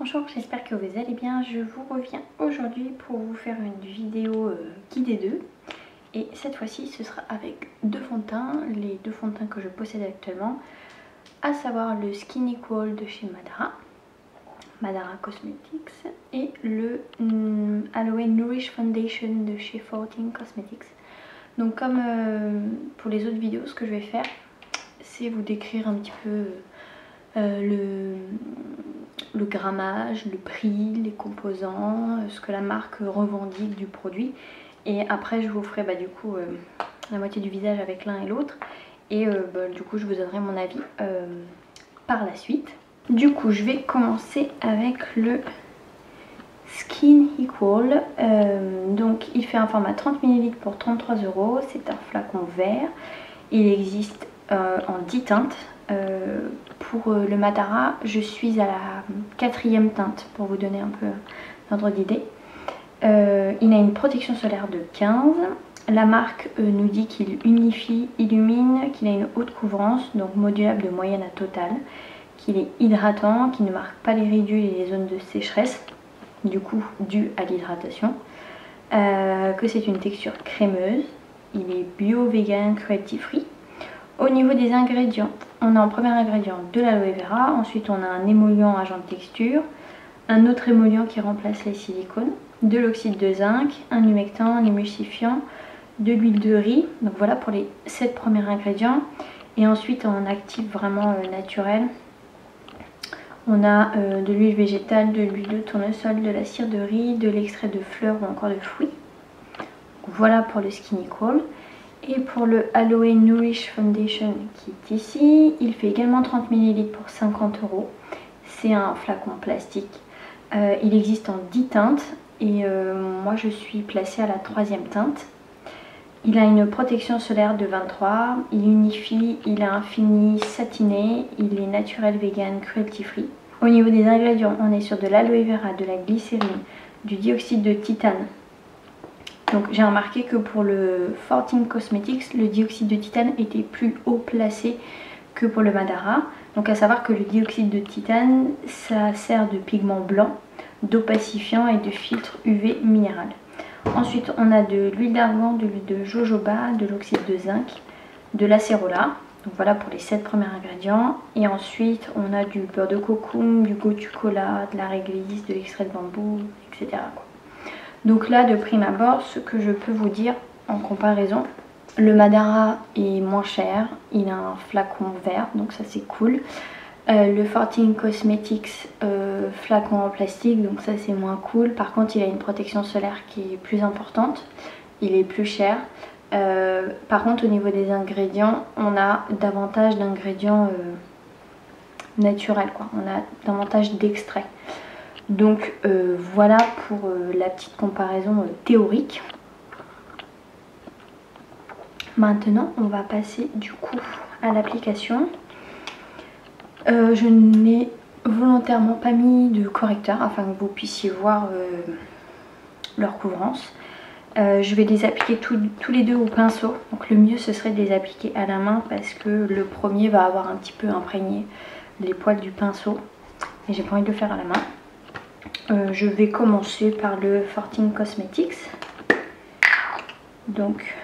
Bonjour, j'espère que vous allez bien. Je vous reviens aujourd'hui pour vous faire une vidéo guidée 2. Et cette fois-ci, ce sera avec deux fonds de teint, les deux fonds de teint que je possède actuellement, à savoir le Skin Equal de chez Madara Cosmetics, et le Aloe Nourish Foundation de chez 14 Cosmetics. Donc comme pour les autres vidéos, ce que je vais faire, c'est vous décrire un petit peu le grammage, le prix, les composants, ce que la marque revendique du produit. Et après je vous ferai du coup la moitié du visage avec l'un et l'autre. Et du coup je vous donnerai mon avis par la suite. Du coup je vais commencer avec le Skin Equal. Donc il fait un format 30 ml pour 33 €. C'est un flacon vert. Il existe en 10 teintes. Pour le Madara, je suis à la 4e teinte pour vous donner un peu l'ordre d'idée. Il a une protection solaire de 15. La marque nous dit qu'il unifie, illumine, qu'il a une haute couvrance, donc modulable de moyenne à totale, qu'il est hydratant, qu'il ne marque pas les ridules et les zones de sécheresse, du coup dû à l'hydratation, que c'est une texture crémeuse, il est bio, vegan, cruelty free. Au niveau des ingrédients, on a en premier ingrédient de l'aloe vera, ensuite on a un émollient agent de texture, un autre émollient qui remplace les silicones, de l'oxyde de zinc, un humectant, un émulsifiant, de l'huile de riz. Donc voilà pour les 7 premiers ingrédients. Et ensuite en actif vraiment naturel, on a de l'huile végétale, de l'huile de tournesol, de la cire de riz, de l'extrait de fleurs ou encore de fruits. Donc voilà pour le Skin Equal. Et pour le Aloe Nourish Foundation qui est ici, il fait également 30 ml pour 50 €. C'est un flacon plastique. Il existe en 10 teintes et moi je suis placée à la 3e teinte. Il a une protection solaire de 23, il unifie, il a un fini satiné, il est naturel, vegan, cruelty free. Au niveau des ingrédients, on est sur de l'aloe vera, de la glycérine, du dioxyde de titane. Donc j'ai remarqué que pour le 14 Cosmetics, le dioxyde de titane était plus haut placé que pour le Madara. Donc à savoir que le dioxyde de titane, ça sert de pigment blanc, d'opacifiant et de filtre UV minéral. Ensuite on a de l'huile d'argan, de l'huile de jojoba, de l'oxyde de zinc, de l'acérola. Donc voilà pour les 7 premiers ingrédients. Et ensuite on a du beurre de coco, du gotu kola, de la réglisse, de l'extrait de bambou, etc. Donc là de prime abord, ce que je peux vous dire en comparaison, le Madara est moins cher, il a un flacon vert, donc ça c'est cool. Le 14 Cosmetics flacon en plastique, donc ça c'est moins cool. Par contre il a une protection solaire qui est plus importante, il est plus cher. Par contre au niveau des ingrédients, on a davantage d'ingrédients naturels, quoi. On a davantage d'extraits. Donc voilà pour la petite comparaison théorique. Maintenant on va passer du coup à l'application. Je n'ai volontairement pas mis de correcteur afin que vous puissiez voir leur couvrance. Je vais les appliquer tous les deux au pinceau. Donc le mieux ce serait de les appliquer à la main parce que le premier va avoir un petit peu imprégné les poils du pinceau. Et j'ai pas envie de le faire à la main. Je vais commencer par le 14 Cosmetics. Donc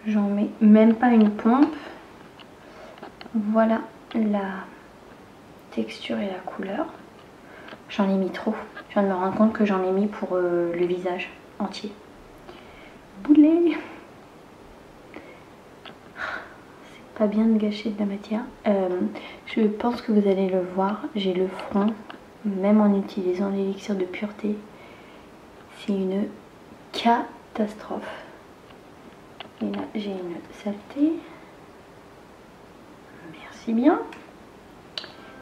j'en mets même pas une pompe. Voilà la texture et la couleur. J'en ai mis trop. Je viens de me rendre compte que j'en ai mis pour le visage entier. Boulet. C'est pas bien de gâcher de la matière. Je pense que vous allez le voir. J'ai le front, même en utilisant l'élixir de pureté, c'est une catastrophe. Et là j'ai une saleté. Merci bien.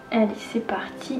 Allez, c'est parti.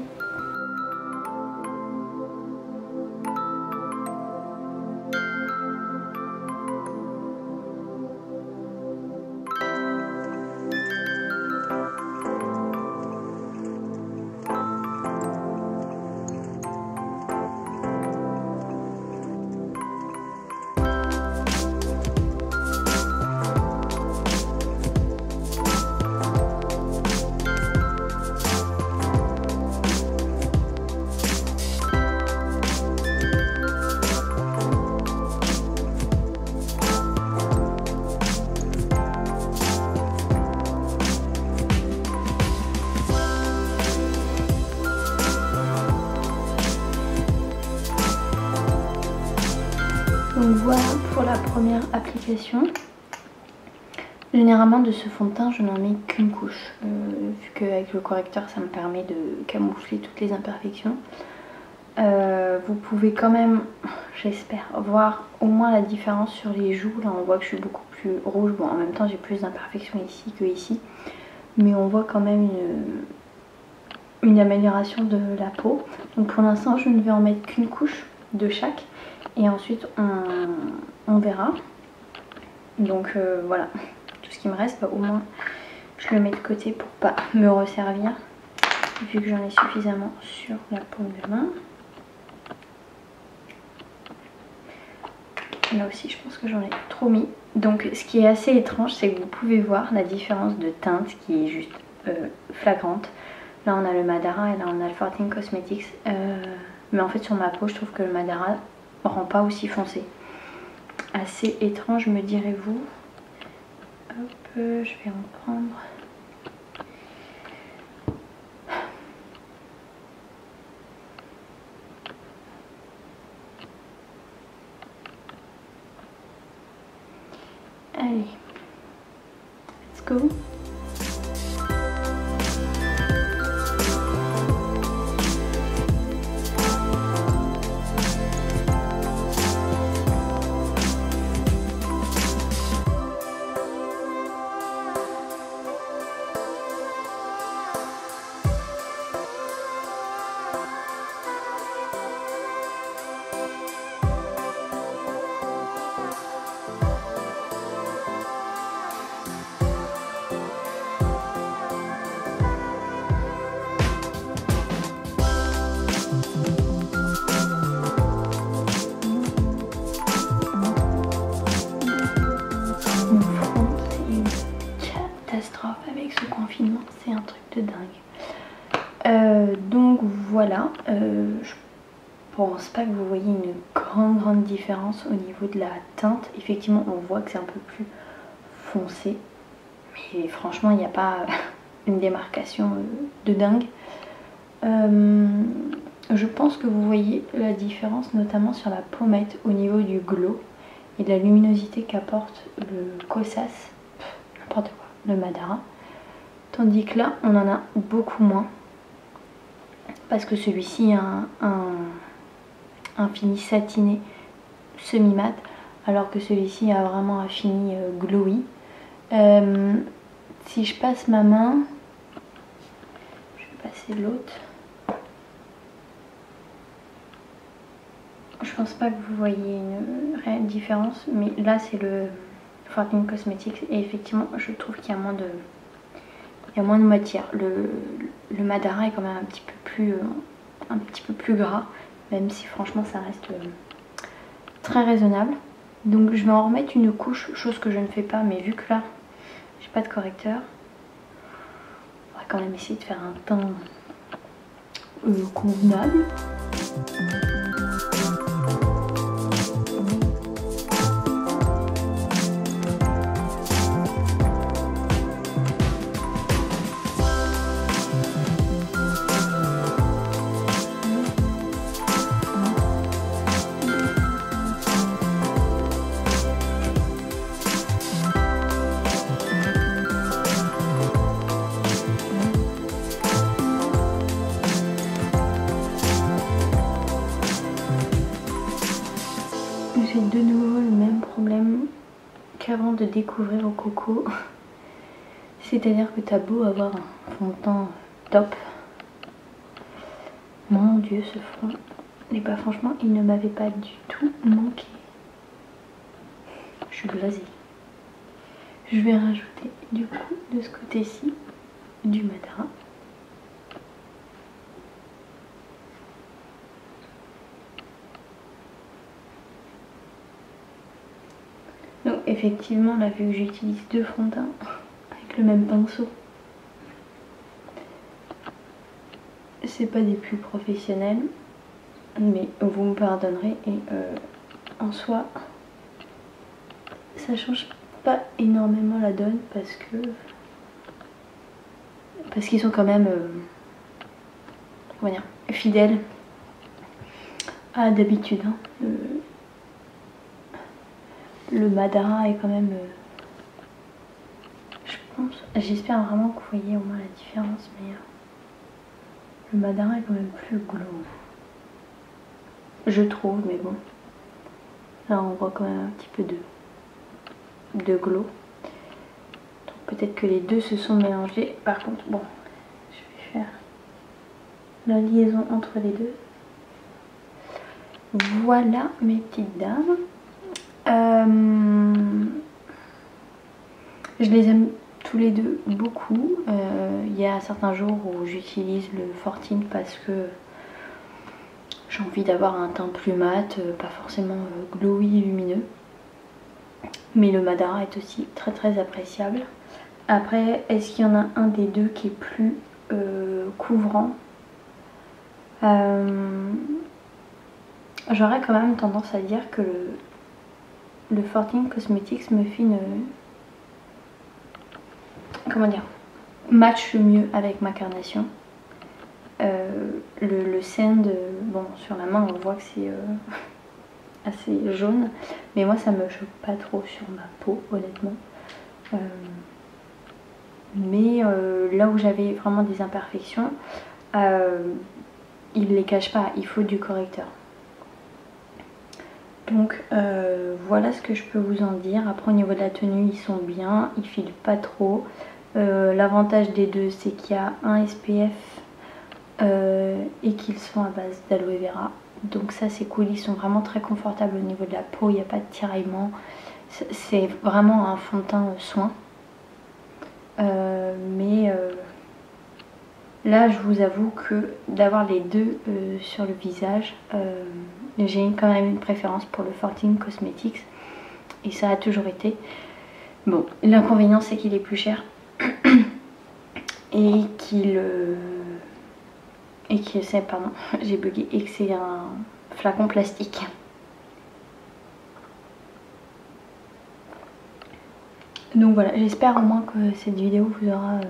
Donc voilà pour la première application. Généralement de ce fond de teint je n'en mets qu'une couche, vu qu'avec le correcteur ça me permet de camoufler toutes les imperfections. Vous pouvez quand même, j'espère, voir au moins la différence sur les joues. Là on voit que je suis beaucoup plus rouge, bon en même temps j'ai plus d'imperfections ici que ici, mais on voit quand même une amélioration de la peau. Donc pour l'instant je ne vais en mettre qu'une couche de chaque et ensuite on verra. Donc voilà, tout ce qui me reste, bah, au moins je le mets de côté pour pas me resservir vu que j'en ai suffisamment sur la paume de main. Là aussi je pense que j'en ai trop mis. Donc ce qui est assez étrange c'est que vous pouvez voir la différence de teinte qui est juste flagrante. Là on a le Madara et là on a le 14 Cosmetics. Mais en fait sur ma peau je trouve que le Madara rend pas aussi foncé. Assez étrange me direz-vous. Hop, je vais en prendre. Allez, let's go. Avec ce confinement, c'est un truc de dingue. Donc voilà, je pense pas que vous voyez une grande différence au niveau de la teinte. Effectivement on voit que c'est un peu plus foncé, mais franchement il n'y a pas une démarcation de dingue. Je pense que vous voyez la différence notamment sur la pommette au niveau du glow et de la luminosité qu'apporte le Kosas, n'importe quoi, le Madara. Tandis que là on en a beaucoup moins parce que celui-ci a un fini satiné semi-mat alors que celui-ci a vraiment un fini glowy. Si je passe ma main, je vais passer l'autre. Je pense pas que vous voyez une réelle différence, mais là c'est le 14 Cosmetics et effectivement je trouve qu'il y a moins de matière. Le Madara est quand même un petit peu plus gras, même si franchement ça reste très raisonnable. Donc je vais en remettre une couche, chose que je ne fais pas, mais vu que là j'ai pas de correcteur, on va quand même essayer de faire un teint convenable. J'ai de nouveau le même problème qu'avant de découvrir au coco. C'est-à-dire que t'as beau avoir un fond de teint top. Mon dieu, ce fond. Et bah franchement, il ne m'avait pas du tout manqué. Je suis blasée. Je vais rajouter du coup de ce côté-ci du Madara. Donc effectivement là vu que j'utilise deux fonds de teint avec le même pinceau, c'est pas des plus professionnels, mais vous me pardonnerez et en soi ça change pas énormément la donne parce qu'ils sont quand même comment dire, fidèles à d'habitude hein. le Madara est quand même... je pense... J'espère vraiment que vous voyez au moins la différence, mais... le Madara est quand même plus glow. Je trouve, mais bon. Là on voit quand même un petit peu de glow. Donc peut-être que les deux se sont mélangés. Par contre, bon, je vais faire la liaison entre les deux. Voilà mes petites dames. Je les aime tous les deux beaucoup. Il y a certains jours où j'utilise le 14 parce que j'ai envie d'avoir un teint plus mat, pas forcément glowy, lumineux. Mais le Madara est aussi très très appréciable. Après, est-ce qu'il y en a un des deux qui est plus couvrant? J'aurais quand même tendance à dire que le 14 Cosmetics me fait une... comment dire, match le mieux avec ma carnation. Le sand, bon, sur la main on voit que c'est assez jaune, mais moi ça me choque pas trop sur ma peau, honnêtement. Mais là où j'avais vraiment des imperfections, il les cache pas, il faut du correcteur. Donc voilà ce que je peux vous en dire. Après au niveau de la tenue ils sont bien, ils filent pas trop. L'avantage des deux c'est qu'il y a un SPF et qu'ils sont à base d'aloe vera. Donc ça c'est cool, ils sont vraiment très confortables au niveau de la peau, il n'y a pas de tiraillement. C'est vraiment un fond de teint soin. Là je vous avoue que d'avoir les deux sur le visage, j'ai quand même une préférence pour le 14 Cosmetics et ça a toujours été. Bon, l'inconvénient c'est qu'il est plus cher et pardon, j'ai bugué, et que c'est un flacon plastique. Donc voilà, j'espère au moins que cette vidéo vous aura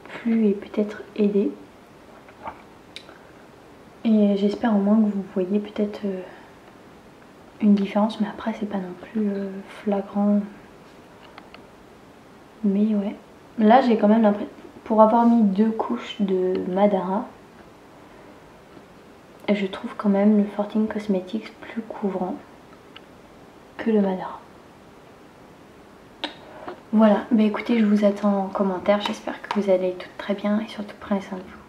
plu et peut-être aidé. Et j'espère au moins que vous voyez peut-être une différence, mais après c'est pas non plus flagrant. Mais ouais, là j'ai quand même l'impression, pour avoir mis 2 couches de Madara, je trouve quand même le 14 Cosmetics plus couvrant que le Madara. Voilà, bah écoutez, je vous attends en commentaire, j'espère que vous allez toutes très bien et surtout prenez soin de vous.